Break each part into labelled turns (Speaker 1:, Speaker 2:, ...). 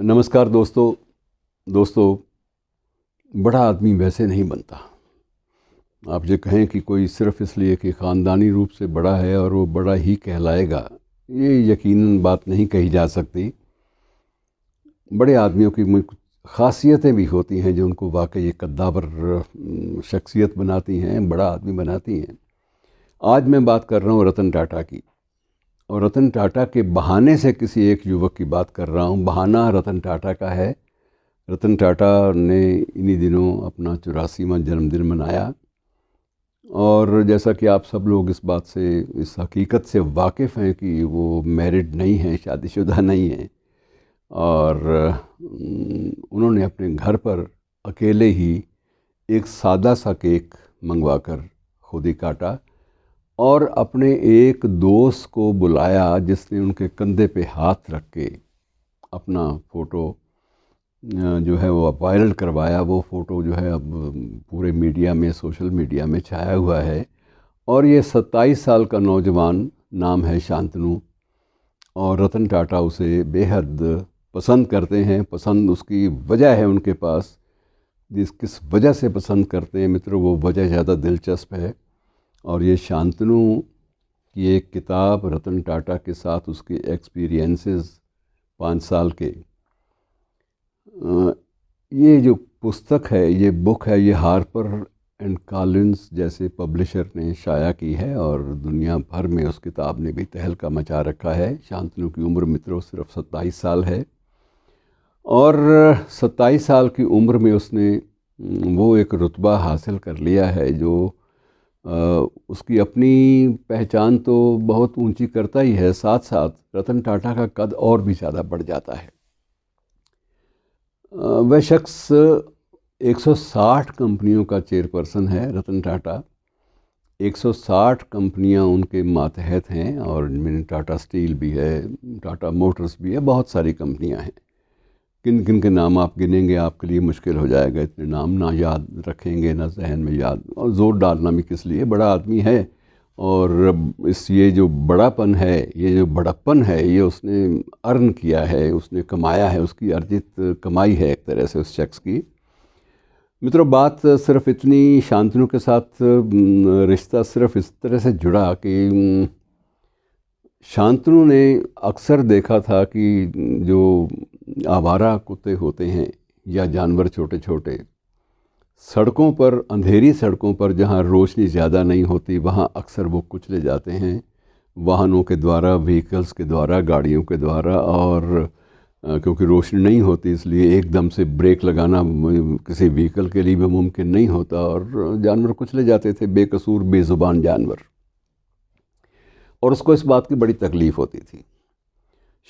Speaker 1: नमस्कार दोस्तों। बड़ा आदमी वैसे नहीं बनता। आप ये कहें कि कोई सिर्फ़ इसलिए कि ख़ानदानी रूप से बड़ा है और वो बड़ा ही कहलाएगा, ये यकीनन बात नहीं कही जा सकती। बड़े आदमियों की कुछ ख़ासियतें भी होती हैं जो उनको वाक़ई एक कद्दावर शख्सियत बनाती हैं, बड़ा आदमी बनाती हैं। आज मैं बात कर रहा हूँ रतन टाटा की, और रतन टाटा के बहाने से किसी एक युवक की बात कर रहा हूँ। बहाना रतन टाटा का है। रतन टाटा ने इन्हीं दिनों अपना 84वां जन्मदिन मनाया, और जैसा कि आप सब लोग इस बात से, इस हकीकत से वाकिफ़ हैं कि वो मैरिड नहीं हैं, शादीशुदा नहीं हैं, और उन्होंने अपने घर पर अकेले ही एक सादा सा केक मंगवाकर खुद ही काटा और अपने एक दोस्त को बुलाया जिसने उनके कंधे पे हाथ रख के अपना फ़ोटो जो है वो वायरल करवाया। वो फ़ोटो जो है अब पूरे मीडिया में, सोशल मीडिया में छाया हुआ है। और ये 27 साल का नौजवान, नाम है शांतनु, और रतन टाटा उसे बेहद पसंद करते हैं। पसंद उसकी वजह है उनके पास। किस वजह से पसंद करते हैं मित्रों, वो वजह ज़्यादा दिलचस्प है। और ये शांतनु की एक किताब, रतन टाटा के साथ उसके एक्सपीरियंसेस 5 साल के, ये जो पुस्तक है, ये बुक है, ये हार्पर एंड कॉलिंस जैसे पब्लिशर ने शाया की है, और दुनिया भर में उस किताब ने भी तहलका मचा रखा है। शांतनु की उम्र मित्रों सिर्फ 27 साल है, और 27 साल की उम्र में उसने वो एक रुतबा हासिल कर लिया है जो उसकी अपनी पहचान तो बहुत ऊंची करता ही है, साथ साथ रतन टाटा का कद और भी ज़्यादा बढ़ जाता है। वह शख्स 160 कंपनियों का चेयरपर्सन है। रतन टाटा 160 कंपनियां उनके मातहत हैं, और इनमें टाटा स्टील भी है, टाटा मोटर्स भी है, बहुत सारी कंपनियां हैं। किन किन के नाम आप गिनेंगे, आपके लिए मुश्किल हो जाएगा। इतने नाम ना याद रखेंगे, ना जहन में याद, और ज़ोर डालना भी किस लिए। बड़ा आदमी है, और ये जो बड़ापन है, ये जो बड़प्पन है, ये उसने अर्न किया है, उसने कमाया है, उसकी अर्जित कमाई है एक तरह से उस शख्स की। मित्रों, बात सिर्फ इतनी, शांतनु के साथ रिश्ता सिर्फ इस तरह से जुड़ा कि शांतनु ने अक्सर देखा था कि जो आवारा कुत्ते होते हैं या जानवर छोटे छोटे, सड़कों पर, अंधेरी सड़कों पर जहाँ रोशनी ज़्यादा नहीं होती, वहाँ अक्सर वो कुचले जाते हैं वाहनों के द्वारा, व्हीकल्स के द्वारा, गाड़ियों के द्वारा। और क्योंकि रोशनी नहीं होती, इसलिए एकदम से ब्रेक लगाना किसी व्हीकल के लिए भी मुमकिन नहीं होता, और जानवर कुचले जाते थे, बेकसूर बेज़ुबान जानवर। और उसको इस बात की बड़ी तकलीफ़ होती थी।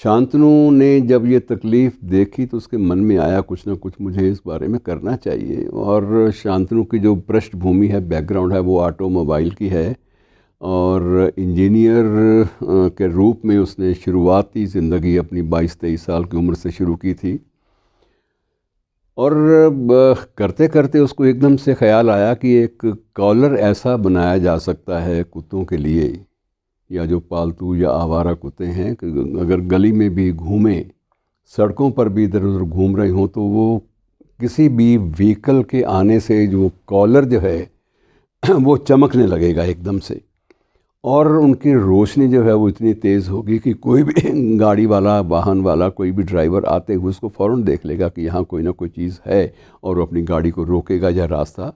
Speaker 1: शांतनु ने जब ये तकलीफ़ देखी तो उसके मन में आया कुछ ना कुछ मुझे इस बारे में करना चाहिए। और शांतनु की जो पृष्ठभूमि है, बैकग्राउंड है, वो ऑटोमोबाइल की है, और इंजीनियर के रूप में उसने शुरुआती ज़िंदगी अपनी 22-23 साल की उम्र से शुरू की थी। और करते करते उसको एकदम से ख़्याल आया कि एक कॉलर ऐसा बनाया जा सकता है कुत्तों के लिए, या जो पालतू या आवारा कुत्ते हैं, कि अगर गली में भी घूमें, सड़कों पर भी इधर उधर घूम रहे हों, तो वो किसी भी व्हीकल के आने से जो कॉलर जो है वो चमकने लगेगा एकदम से, और उनकी रोशनी जो है वो इतनी तेज़ होगी कि कोई भी गाड़ी वाला, वाहन वाला, कोई भी ड्राइवर आते हुए उसको फ़ौरन देख लेगा कि यहाँ कोई ना कोई चीज़ है, और वो अपनी गाड़ी को रोकेगा या रास्ता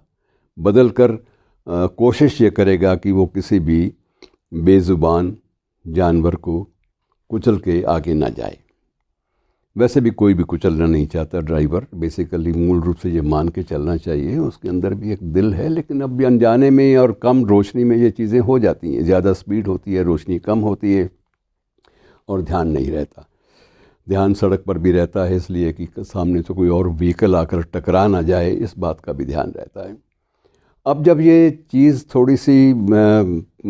Speaker 1: बदल कर कोशिश ये करेगा कि वो किसी भी बेज़ुबान जानवर को कुचल के आगे ना जाए। वैसे भी कोई भी कुचलना नहीं चाहता ड्राइवर, बेसिकली मूल रूप से ये मान के चलना चाहिए, उसके अंदर भी एक दिल है। लेकिन अब भी अनजाने में और कम रोशनी में ये चीज़ें हो जाती हैं, ज़्यादा स्पीड होती है, रोशनी कम होती है, और ध्यान नहीं रहता। ध्यान सड़क पर भी रहता है, इसलिए कि सामने से कोई और व्हीकल आकर टकरा ना जाए, इस बात का भी ध्यान रहता है। अब जब ये चीज़ थोड़ी सी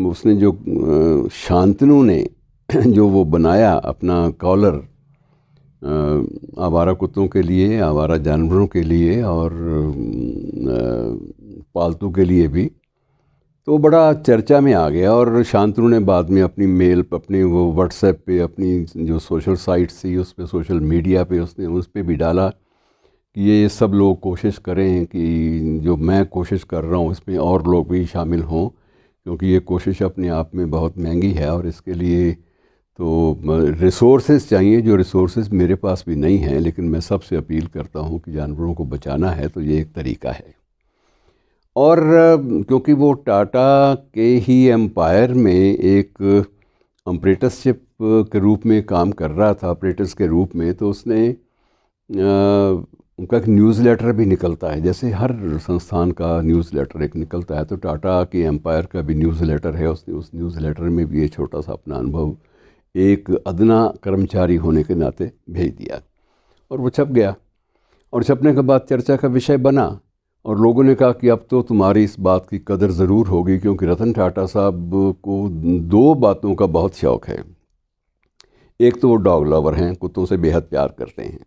Speaker 1: उसने जो शांतनु ने जो वो बनाया अपना कॉलर आवारा कुत्तों के लिए, आवारा जानवरों के लिए, और पालतू के लिए भी, तो बड़ा चर्चा में आ गया और शांतनु ने बाद में अपनी मेल अपने वो व्हाट्सएप पे, अपनी जो सोशल साइट्स थी उस पे, सोशल मीडिया पे उसने उस पे भी डाला कि ये सब लोग कोशिश करें कि जो मैं कोशिश कर रहा हूँ इसमें और लोग भी शामिल हों, क्योंकि ये कोशिश अपने आप में बहुत महंगी है और इसके लिए तो रिसोर्सेज चाहिए, जो रिसोर्सेज मेरे पास भी नहीं हैं। लेकिन मैं सबसे अपील करता हूँ कि जानवरों को बचाना है तो ये एक तरीका है। और क्योंकि वो टाटा के ही एम्पायर में एक ऑपरेटरशिप के रूप में काम कर रहा था, ऑपरेटर्स के रूप में, तो उसने उनका एक न्यूज़लेटर भी निकलता है, जैसे हर संस्थान का न्यूज़लेटर एक निकलता है, तो टाटा के एम्पायर का भी न्यूज़लेटर है। उसने उस न्यूज़लेटर में भी ये छोटा सा अपना अनुभव एक अदना कर्मचारी होने के नाते भेज दिया और वो छप गया। और छपने के बाद चर्चा का विषय बना और लोगों ने कहा कि अब तो तुम्हारी इस बात की कदर ज़रूर होगी, क्योंकि रतन टाटा साहब को दो बातों का बहुत शौक़ है। एक तो वो डॉग लवर हैं, कुत्तों से बेहद प्यार करते हैं,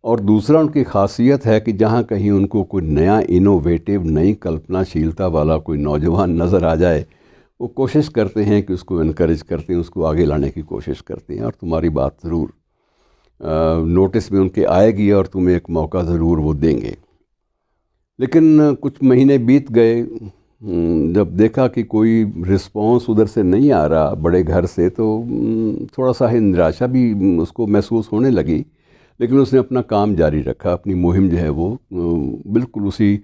Speaker 1: और दूसरा उनकी खासियत है कि जहाँ कहीं उनको कोई नया इनोवेटिव, नई कल्पनाशीलता वाला कोई नौजवान नज़र आ जाए, वो कोशिश करते हैं कि उसको इनकरेज करते हैं, उसको आगे लाने की कोशिश करते हैं। और तुम्हारी बात ज़रूर नोटिस में उनके आएगी और तुम्हें एक मौका ज़रूर वो देंगे। लेकिन कुछ महीने बीत गए, जब देखा कि कोई रिस्पॉन्स उधर से नहीं आ रहा बड़े घर से, तो थोड़ा सा निराशा भी उसको महसूस होने लगी। लेकिन उसने अपना काम जारी रखा, अपनी मुहिम जो है वो बिल्कुल उसी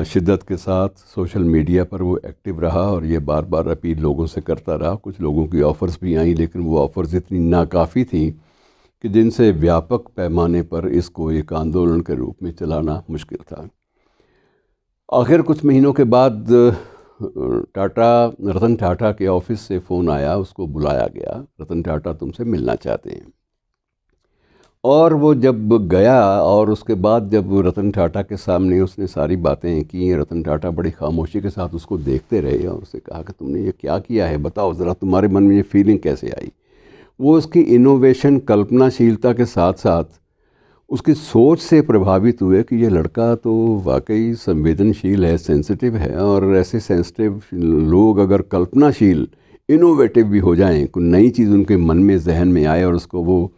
Speaker 1: शिद्दत के साथ सोशल मीडिया पर वो एक्टिव रहा और ये बार बार अपील लोगों से करता रहा। कुछ लोगों की ऑफ़र्स भी आई, लेकिन वो ऑफ़र्स इतनी नाकाफ़ी थी कि जिनसे व्यापक पैमाने पर इसको एक आंदोलन के रूप में चलाना मुश्किल था। आखिर कुछ महीनों के बाद रतन टाटा के ऑफ़िस से फ़ोन आया, उसको बुलाया गया, रतन टाटा तुमसे मिलना चाहते हैं। और वो जब गया और उसके बाद जब रतन टाटा के सामने उसने सारी बातें की, रतन टाटा बड़ी खामोशी के साथ उसको देखते रहे और उससे कहा कि तुमने ये क्या किया है, बताओ ज़रा, तुम्हारे मन में ये फीलिंग कैसे आई। वो उसकी इनोवेशन, कल्पनाशीलता के साथ साथ उसकी सोच से प्रभावित हुए कि ये लड़का तो वाकई संवेदनशील है, सेंसिटिव है, और ऐसे सेंसिटिव लोग अगर कल्पनाशील, इनोवेटिव भी हो जाएं, कोई नई चीज़ उनके मन में, जहन में आए और उसको वो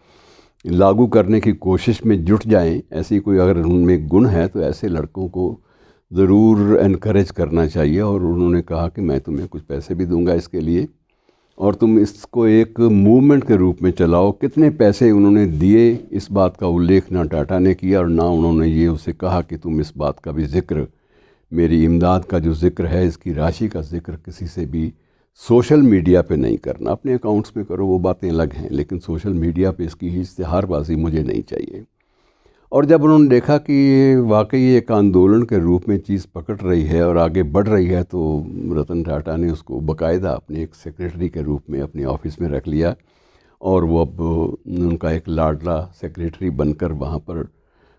Speaker 1: लागू करने की कोशिश में जुट जाएं, ऐसी कोई अगर उनमें गुण है तो ऐसे लड़कों को ज़रूर एनकरेज करना चाहिए। और उन्होंने कहा कि मैं तुम्हें कुछ पैसे भी दूंगा इसके लिए और तुम इसको एक मूवमेंट के रूप में चलाओ। कितने पैसे उन्होंने दिए इस बात का उल्लेख ना टाटा ने किया और ना उन्होंने ये उसे कहा कि तुम इस बात का भी ज़िक्र, मेरी इमदाद का जो ज़िक्र है, इसकी राशि का ज़िक्र किसी से भी सोशल मीडिया पे नहीं करना। अपने अकाउंट्स में करो, वो बातें अलग हैं, लेकिन सोशल मीडिया पे इसकी इश्तिहारबाजी मुझे नहीं चाहिए। और जब उन्होंने देखा कि वाकई एक आंदोलन के रूप में चीज़ पकड़ रही है और आगे बढ़ रही है, तो रतन टाटा ने उसको बाकायदा अपने एक सेक्रेटरी के रूप में अपने ऑफिस में रख लिया और वो अब उनका एक लाडला सेक्रेटरी बनकर वहाँ पर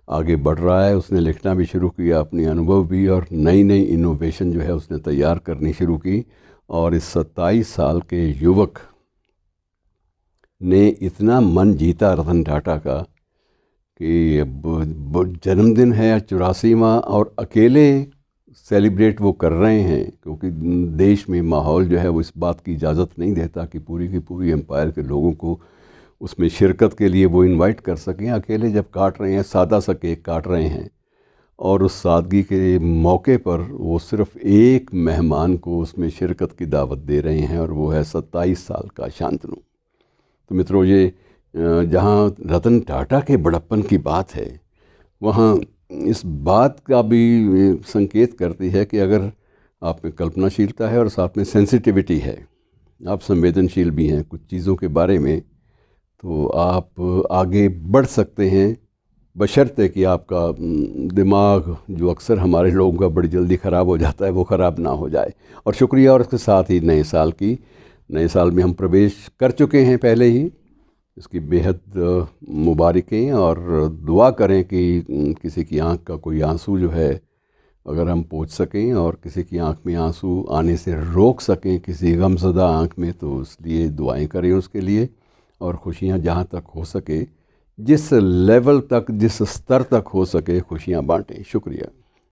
Speaker 1: आगे बढ़ रहा है। उसने लिखना भी शुरू किया, अपने अनुभव भी, और नई नई इनोवेशन जो है उसने तैयार करनी शुरू की। और इस 27 साल के युवक ने इतना मन जीता रतन टाटा का कि अब जन्मदिन है 84वां और अकेले सेलिब्रेट वो कर रहे हैं, क्योंकि देश में माहौल जो है वो इस बात की इजाज़त नहीं देता कि पूरी की पूरी एम्पायर के लोगों को उसमें शिरकत के लिए वो इनवाइट कर सकें। अकेले जब काट रहे हैं, सादा सा केक काट रहे हैं, और उस सादगी के मौके पर वो सिर्फ़ एक मेहमान को उसमें शिरकत की दावत दे रहे हैं और वो है 27 साल का शांतनु। तो मित्रों, ये जहाँ रतन टाटा के बड़प्पन की बात है, वहाँ इस बात का भी संकेत करती है कि अगर आप में कल्पनाशीलता है और साथ में सेंसिटिविटी है, आप संवेदनशील भी हैं कुछ चीज़ों के बारे में, तो आप आगे बढ़ सकते हैं, बशर्ते कि आपका दिमाग, जो अक्सर हमारे लोगों का बड़ी जल्दी ख़राब हो जाता है, वो ख़राब ना हो जाए। और शुक्रिया, और इसके साथ ही नए साल में हम प्रवेश कर चुके हैं पहले ही, इसकी बेहद मुबारकें, और दुआ करें कि किसी की आंख का कोई आंसू जो है अगर हम पोंछ सकें और किसी की आंख में आंसू आने से रोक सकें, किसी गमज़दा आंख में, तो इसलिए दुआएं करें उसके लिए। और खुशियां जहां तक हो सके, जिस लेवल तक, जिस स्तर तक हो सके, खुशियां बांटें। शुक्रिया।